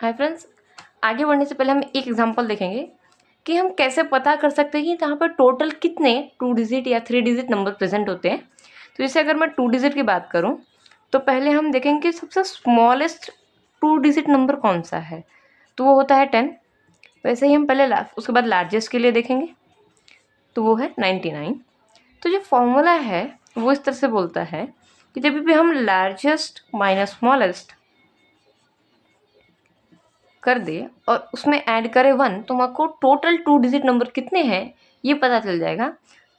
Hi friends, आगे बढ़ने से पहले हम एक एग्जांपल देखेंगे कि हम कैसे पता कर सकते हैं कि यहाँ पर टोटल कितने 2 डिजिट या 3 डिजिट नंबर प्रेजेंट होते हैं। तो जैसे अगर मैं 2 डिजिट की बात करूँ तो पहले हम देखेंगे कि सबसे स्मॉलेस्ट 2 डिजिट नंबर कौन सा है, तो वो होता है 10। वैसे ही हम पहले उसके बाद लार्जेस्ट के लिए देखेंगे तो वो है 99। तो जो फॉर्मूला है वो इस तरह से बोलता है कि जब भी हम लार्जेस्ट माइनस स्मॉलेस्ट कर दे और उसमें ऐड करें 1 तो हमको टोटल 2 डिजिट नंबर कितने हैं ये पता चल जाएगा।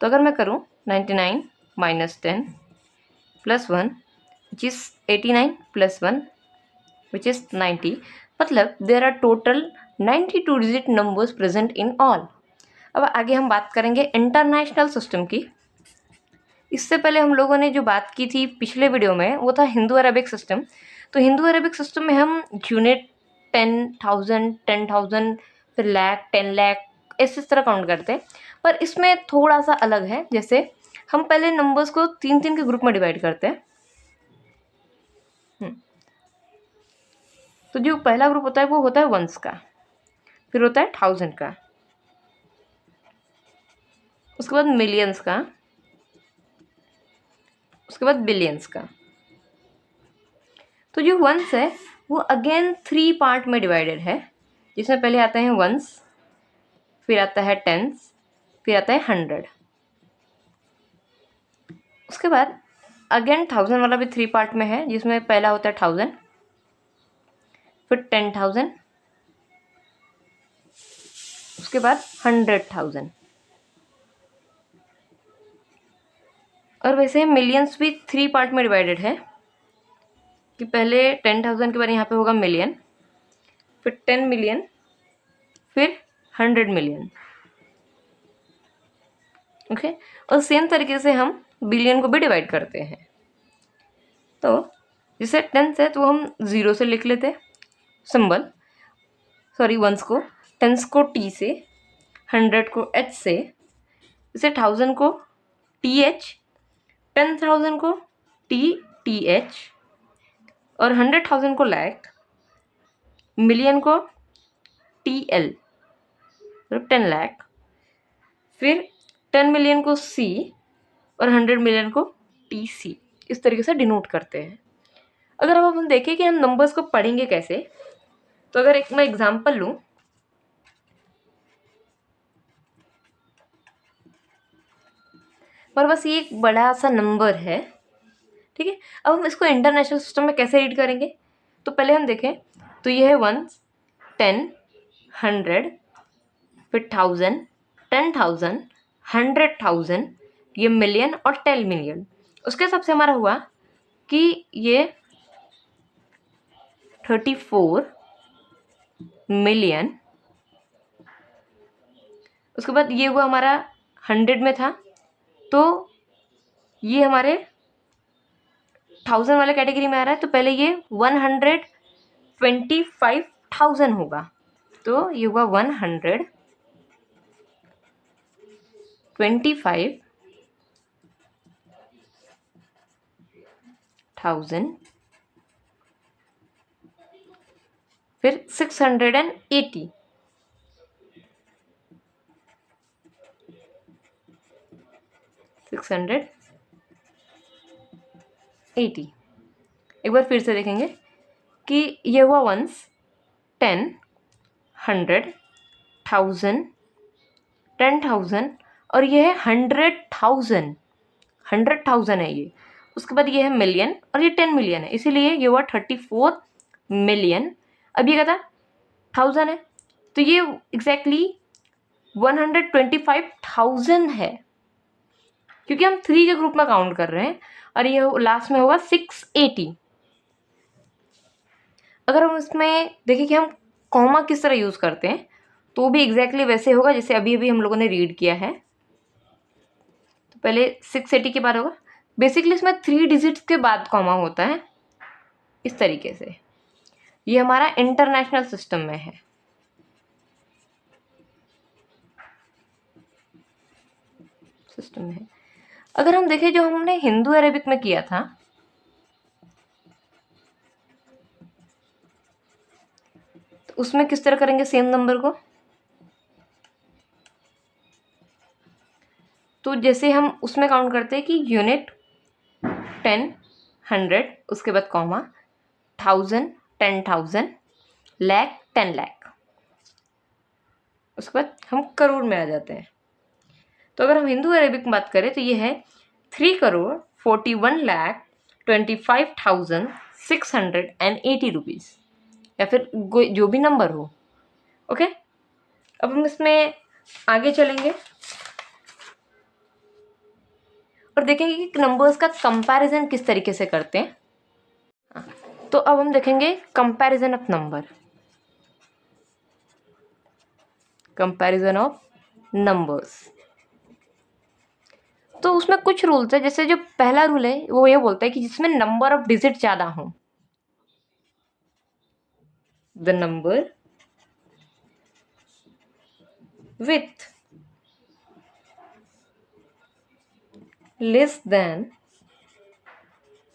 तो अगर मैं करूँ 99 minus 10 plus 1 which is 89 plus 1 which is 90, मतलब there are total 92 digit numbers present in all. अब आगे हम बात करेंगे इंटरनेशनल सिस्टम की। इससे पहले हम लोगों ने जो बात की थी पिछले वीडियो में वो था हिंदू अरेबिक सिस्टम। तो हिंदू अरेबिक सिस्टम में हम यूनिट 10,000 10,000 फिर लाख 10 लाख इस तरह काउंट करते हैं, पर इसमें थोड़ा सा अलग है। जैसे हम पहले नंबर्स को 3-3 के ग्रुप में डिवाइड करते हैं। तो जो पहला ग्रुप होता है वो होता है वंस का, फिर होता है 1000 का, उसके बाद मिलियंस का, उसके बाद बिलियंस का। तो जो वंस है वो अगेन 3 पार्ट में डिवाइडेड है, जिसमें पहले आते हैं वंस, फिर आता है टेंस, फिर आता है 100। उसके बाद अगेन 1000 वाला भी 3 पार्ट में है, जिसमें पहला होता है 1000, फिर 10,000, उसके बाद 100,000। और वैसे मिलियंस भी 3 पार्ट में डिवाइडेड है कि पहले 10,000 के बाद यहाँ पे होगा मिलियन, फिर 10 मिलियन, फिर 100 मिलियन। ओके, और सेम तरीके से हम बिलियन को भी डिवाइड करते हैं। तो जैसे 10 है तो हम 0 से लिख लेते सिंबल, सॉरी वंस को, 10 को टी से, 100 को एच से, जैसे 1000 को टी एच, 10,000 को टी एच, और 100,000 को लैख, मिलियन को टी एल मतलब 10 लाख, फिर 10 मिलियन को सी और 100 मिलियन को टी सी। इस तरीके से डिनोट करते हैं। अगर अब हम देखें कि हम नंबर्स को पढ़ेंगे कैसे, तो अगर एक मैं एग्जांपल लूँ, पर बस ये एक बड़ा सा नंबर है, ठीक है। अब हम इसको इंटरनेशनल सिस्टम में कैसे रीड करेंगे, तो पहले हम देखें तो ये है 1, 10, 100, फिर 1000, 10,000, 100,000, ये मिलियन और 10 मिलियन। उसके हिसाब से हमारा हुआ कि ये 34 मिलियन, उसके बाद ये हुआ हमारा 100 में था, तो ये हमारे 1000 वाले कैटेगरी में आ रहा है, तो पहले ये 125,000 होगा। तो ये हुआ 125,000, फिर 680, एक बार फिर से देखेंगे कि ये हुआ वंस, 10, 100, 1000, 10,000, और ये है 100,000, 100,000 है ये। उसके बाद ये है मिलियन और ये 10 मिलियन है, इसीलिए ये हुआ 34 मिलियन। अब ये क्या था, 1000 है, तो ये एग्जैक्टली 125,000 है, क्योंकि हम 3 के ग्रुप में काउंट कर रहे हैं, और ये लास्ट में होगा 680। अगर हम इसमें देखें कि हम कॉमा किस तरह यूज़ करते हैं, तो भी एग्जैक्टली वैसे होगा जैसे अभी अभी हम लोगों ने रीड किया है। तो पहले 680 के बाद होगा, बेसिकली इसमें 3 डिजिट्स के बाद कॉमा होता है इस तरीके से। ये हमारा इंटरनेशनल सिस्टम में है। अगर हम देखें जो हमने हिंदू अरेबिक में किया था, तो उसमें किस तरह करेंगे सेम नंबर को? तो जैसे हम उसमें काउंट करते हैं कि यूनिट 10, 100, उसके बाद कॉमा, 1000, 10,000, लाख, 10 लाख, उसके बाद हम करोड़ में आ जाते हैं। तो अगर हम हिंदू अरेबिक में बात करें तो ये है 3,41,25,680 रुपीज़, या फिर जो भी नंबर हो। ओके, अब हम इसमें आगे चलेंगे और देखेंगे कि नंबर्स का कंपैरिजन किस तरीके से करते हैं। तो अब हम देखेंगे comparison of number, comparison of numbers. तो उसमें कुछ रूल्स है, जैसे जो पहला रूल है वो ये बोलता है कि जिसमें नंबर ऑफ डिजिट ज़्यादा हो, the number with less than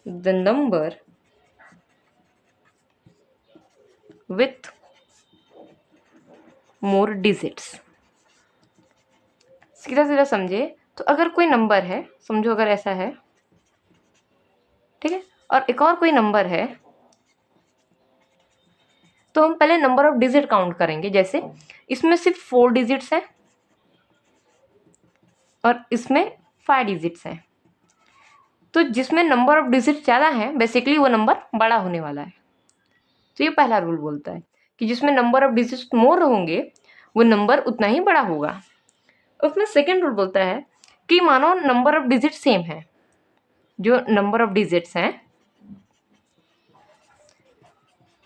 the number with more digits. सीधा सीधा समझे तो अगर कोई नंबर है, समझो अगर ऐसा है, ठीक है, और एक और कोई नंबर है, तो हम पहले नंबर ऑफ डिजिट काउंट करेंगे। जैसे इसमें सिर्फ 4 डिजिट्स हैं और इसमें 5 डिजिट्स हैं, तो जिसमें नंबर ऑफ डिजिट ज़्यादा है बेसिकली वो नंबर बड़ा होने वाला है। तो ये पहला रूल बोलता है कि जिसमें नंबर ऑफ डिजिट मोर होंगे वो नंबर उतना ही बड़ा होगा। उसमें सेकेंड रूल बोलता है कि मानो नंबर ऑफ डिजिट सेम है, जो नंबर ऑफ डिजिट्स हैं,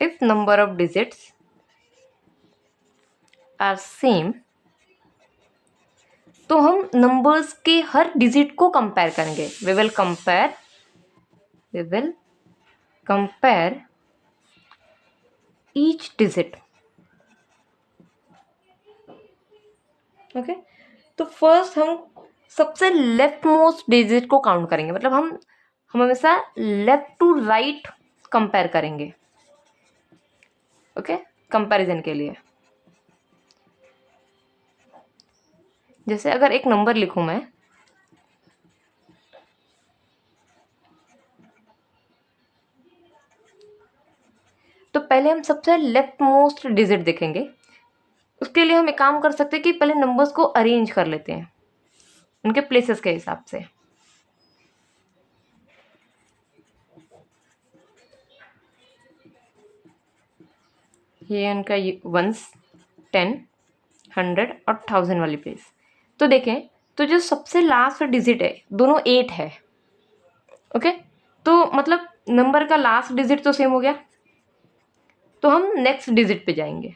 if number of digits are same, तो हम नंबर्स के हर डिजिट को कंपेयर करेंगे। We will compare each digit. Okay, तो फर्स्ट हम सबसे लेफ्ट मोस्ट डिजिट को काउंट करेंगे, मतलब हम हमेशा लेफ्ट टू राइट कंपेयर करेंगे। ओके, कंपैरिजन के लिए जैसे अगर एक नंबर लिखूं मैं, तो पहले हम सबसे लेफ्ट मोस्ट डिजिट देखेंगे। उसके लिए हम एक काम कर सकते हैं कि पहले नंबर्स को अरेंज कर लेते हैं उनके प्लेसेस के हिसाब से। ये उनका 1, 10, 100 और 1000 वाली प्लेस। तो देखें तो जो सबसे लास्ट डिजिट है दोनों 8 है। ओके, तो मतलब नंबर का लास्ट डिजिट तो सेम हो गया, तो हम नेक्स्ट डिजिट पे जाएंगे।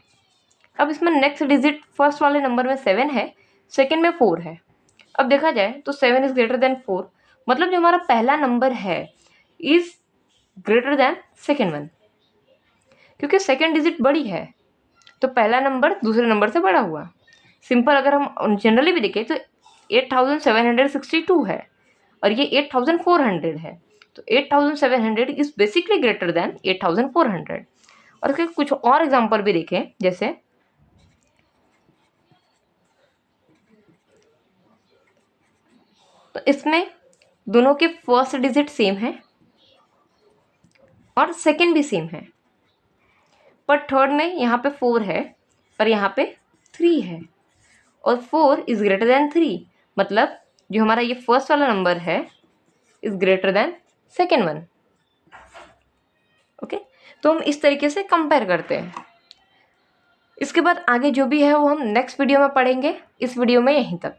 अब इसमें नेक्स्ट डिजिट फर्स्ट वाले नंबर में 7 है, सेकंड में 4 है। अब देखा जाए तो 7 इज ग्रेटर देन 4, मतलब जो हमारा पहला नंबर है is greater than second one, क्योंकि सेकेंड डिजिट बड़ी है तो पहला नंबर दूसरे नंबर से बड़ा हुआ। सिंपल अगर हम जनरली भी देखें तो 8762 है और ये 8400 है, तो 8700 इज बेसिकली ग्रेटर देन 8400। और इसके कुछ और एग्जांपल भी देखें, जैसे तो इसमें दोनों के फर्स्ट डिजिट सेम है और सेकंड भी सेम है, पर थर्ड में यहाँ पे 4 है पर यहाँ पे 3 है, और 4 इज ग्रेटर देन 3, मतलब जो हमारा ये फर्स्ट वाला नंबर है is greater than second one. Okay, तो हम इस तरीके से कंपेयर करते हैं। इसके बाद आगे जो भी है वो हम नेक्स्ट वीडियो में पढ़ेंगे। इस वीडियो में यहीं तक।